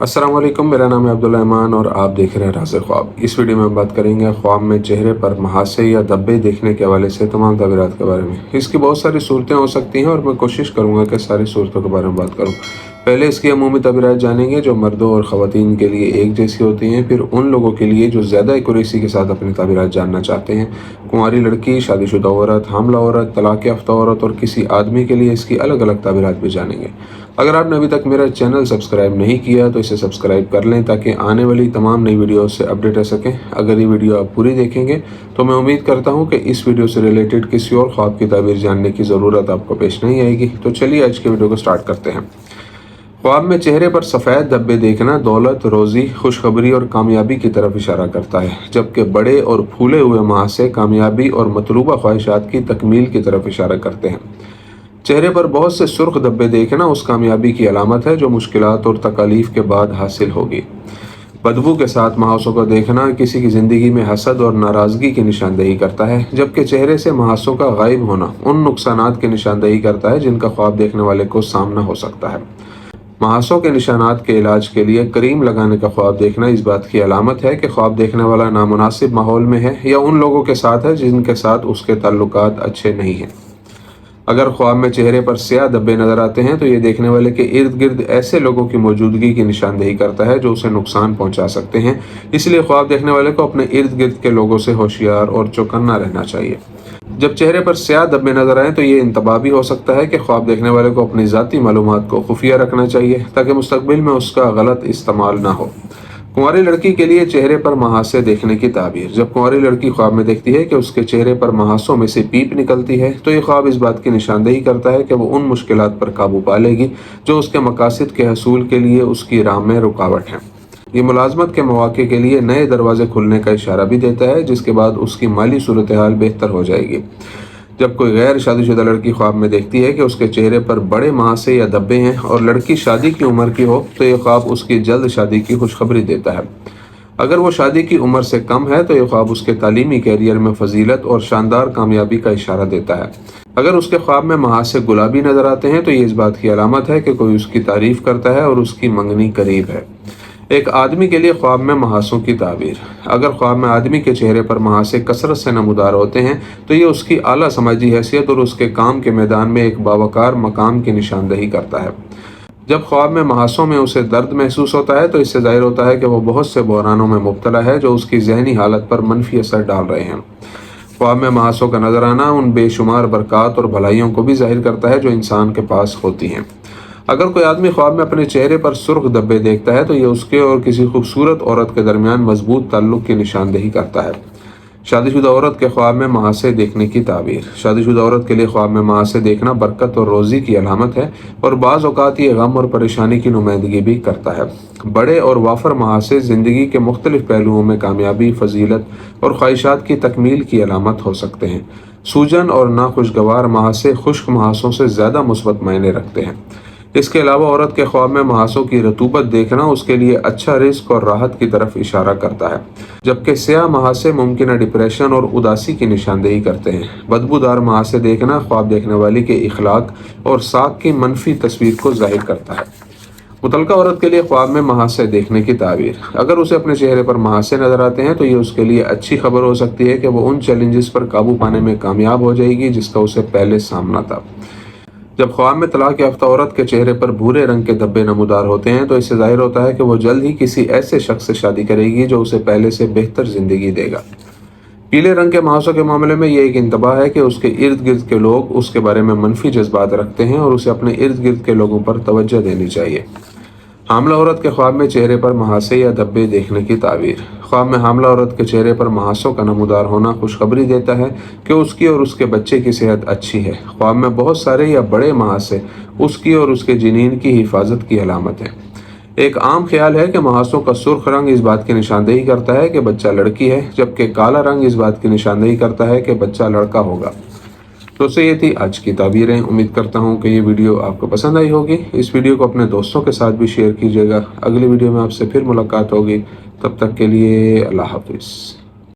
अस्सलाम वालेकुम, मेरा नाम है अब्दुल रहमान और आप देख रहे हैं राज़ ख्वाब। इस वीडियो में हम बात करेंगे ख्वाब में चेहरे पर महासे या धब्बे देखने के हवाले से तमाम तबीरात के बारे में। इसकी बहुत सारी सूरतें हो सकती हैं और मैं कोशिश करूंगा कि सारी सूरतों के बारे में बात करूं। पहले इसकी अमूमी तबीरात जानेंगे जो मर्दों और ख़वातीन के लिए एक जैसी होती हैं, फिर उन लोगों के लिए जो ज़्यादा एक्यूरेसी के साथ अपनी तबीरात जानना चाहते हैं। कुंवारी लड़की, शादीशुदा औरत, हामला औरत, तलाक़ याफ्ता औरत और किसी आदमी के लिए इसकी अलग अलग तबीरात भी जानेंगे। अगर आपने अभी तक मेरा चैनल सब्सक्राइब नहीं किया तो इसे सब्सक्राइब कर लें ताकि आने वाली तमाम नई वीडियो से अपडेट रह सकें। अगर ये वीडियो आप पूरी देखेंगे तो मैं उम्मीद करता हूं कि इस वीडियो से रिलेटेड किसी और ख्वाब की ताबीर जानने की ज़रूरत आपको पेश नहीं आएगी। तो चलिए आज के वीडियो को स्टार्ट करते हैं। ख्वाब में चेहरे पर सफ़ेद धब्बे देखना दौलत, रोज़ी, खुशखबरी और कामयाबी की तरफ इशारा करता है, जबकि बड़े और फूले हुए महासे कामयाबी और मतलूबा ख्वाहिशात की तकमील की तरफ इशारा करते हैं। चेहरे पर बहुत से सुर्ख धब्बे देखना उस कामयाबी की अलामत है जो मुश्किलात और तकालीफ के बाद हासिल होगी। बदबू के साथ महासों को देखना किसी की ज़िंदगी में हसद और नाराज़गी की निशानदेही करता है, जबकि चेहरे से महासों का गायब होना उन नुकसानात की निशानदेही करता है जिनका ख्वाब देखने वाले को सामना हो सकता है। महासों के निशानात के इलाज के लिए क्रीम लगाने का ख्वाब देखना इस बात की अलामत है कि ख्वाब देखने वाला नामुनासिब माहौल में है या उन लोगों के साथ है जिनके साथ उसके ताल्लुकात अच्छे नहीं हैं। अगर ख्वाब में चेहरे पर स्याह धब्बे नजर आते हैं तो ये देखने वाले के इर्द गिर्द ऐसे लोगों की मौजूदगी की निशानदेही करता है जो उसे नुकसान पहुंचा सकते हैं। इसलिए ख्वाब देखने वाले को अपने इर्द गिर्द के लोगों से होशियार और चौकन्ना रहना चाहिए। जब चेहरे पर स्याह धब्बे नजर आए तो ये इंतबा भी हो सकता है कि ख्वाब देखने वाले को अपनी ज़ाती मालूमात को खुफिया रखना चाहिए ताकि मुस्तकबिल में उसका गलत इस्तेमाल ना हो। कुंवारी लड़की के लिए चेहरे पर महासे देखने की ताबीर। जब कुंवारी लड़की ख्वाब में देखती है कि उसके चेहरे पर महासों में से पीप निकलती है तो ये ख्वाब इस बात की निशानदेही करता है कि वो उन मुश्किलात पर काबू पा लेगी जो उसके मकासद के हसूल के लिए उसकी राह में रुकावट हैं। ये मुलाजमत के मौके के लिए नए दरवाजे खुलने का इशारा भी देता है, जिसके बाद उसकी माली सूरत हाल बेहतर हो जाएगी। जब कोई गैर शादीशुदा लड़की ख्वाब में देखती है कि उसके चेहरे पर बड़े महासे या धब्बे हैं और लड़की शादी की उम्र की हो तो ये ख्वाब उसकी जल्द शादी की खुशखबरी देता है। अगर वो शादी की उम्र से कम है तो ये ख्वाब उसके तालीमी कैरियर में फजीलत और शानदार कामयाबी का इशारा देता है। अगर उसके ख्वाब में महासे गुलाबी नजर आते हैं तो ये इस बात की अलामत है कि कोई उसकी तारीफ करता है और उसकी मंगनी करीब है। एक आदमी के लिए ख्वाब में महासों की ताबीर। अगर ख्वाब में आदमी के चेहरे पर महासे कसरत से नमूदार होते हैं तो ये उसकी आला समाजी हैसियत और उसके काम के मैदान में एक बावकार मकाम की निशानदेही करता है। जब ख्वाब में महासों में उसे दर्द महसूस होता है तो इससे जाहिर होता है कि वो बहुत से बहरानों में मुब्तला है जो उसकी जहनी हालत पर मनफी असर डाल रहे हैं। ख्वाब में महासों का नजर आना उन बेशुमार बरक़ात और भलाइयों को भी जाहिर करता है जो इंसान के पास होती हैं। अगर कोई आदमी ख्वाब में अपने चेहरे पर सुर्ख धब्बे देखता है तो ये उसके और किसी खूबसूरत औरत के दरमियान मजबूत ताल्लुक की निशानदेही करता है। शादीशुदा औरत के ख्वाब में महासे देखने की ताबीर। शादीशुदा औरत के लिए ख्वाब में महासे देखना बरकत और रोज़ी की अलामत है और बाज़ औक़ात ये गम और परेशानी की नुमाइंदगी भी करता है। बड़े और वाफर महासे ज़िंदगी के मुख्तलिफ पहलुओं में कामयाबी, फजीलत और ख्वाहिशात की तकमील की अलामत हो सकते हैं। सूजन और नाखुशगवार महासे खुश्क महासों से ज़्यादा मुस्बत मायने रखते हैं। इसके अलावा औरत के ख्वाब में महासों की रतूबत देखना उसके लिए अच्छा रिस्क और राहत की तरफ इशारा करता है, जबकि स्याह महासे मुमकिन डिप्रेशन और उदासी की निशानदेही करते हैं। बदबूदार महासे देखना ख्वाब देखने वाली के इखलाक और साख की मनफी तस्वीर को जाहिर करता है। मुतलका औरत के लिए ख्वाब में महासे देखने की ताबीर। अगर उसे अपने चेहरे पर महासे नजर आते हैं तो ये उसके लिए अच्छी खबर हो सकती है कि वो उन चैलेंजेस पर काबू पाने में कामयाब हो जाएगी जिसका उसे पहले सामना था। जब ख्वाब में तलाक याफ्ता औरत के चेहरे पर भूरे रंग के धब्बे नमूदार होते हैं तो इससे जाहिर होता है कि वो जल्द ही किसी ऐसे शख्स से शादी करेगी जो उसे पहले से बेहतर जिंदगी देगा। पीले रंग के महासों के मामले में ये एक इंतबा है कि उसके इर्द गिर्द के लोग उसके बारे में मनफी जज्बात रखते हैं और उसे अपने इर्द गिर्द के लोगों पर तवज्जो देनी चाहिए। हामला औरत के ख्वाब में चेहरे पर महासे या धब्बे देखने की ताबीर। ख्वाब में हामला औरत के चेहरे पर महासों का नमूदार होना खुशखबरी देता है कि उसकी और उसके बच्चे की सेहत अच्छी है। ख्वाब में बहुत सारे या बड़े महासे उसकी और उसके जिनीन की हिफाजत की अलामत है। एक आम ख्याल है कि महासों का सुर्ख रंग इस बात की निशानदेही करता है कि बच्चा लड़की है, जबकि काला रंग इस बात की निशानदेही करता है कि बच्चा लड़का होगा। दोस्तों, ये थी आज की ताबीरें। उम्मीद करता हूँ कि ये वीडियो आपको पसंद आई होगी। इस वीडियो को अपने दोस्तों के साथ भी शेयर कीजिएगा। अगली वीडियो में आपसे फिर मुलाकात होगी। तब तक के लिए अल्लाह हाफिज़।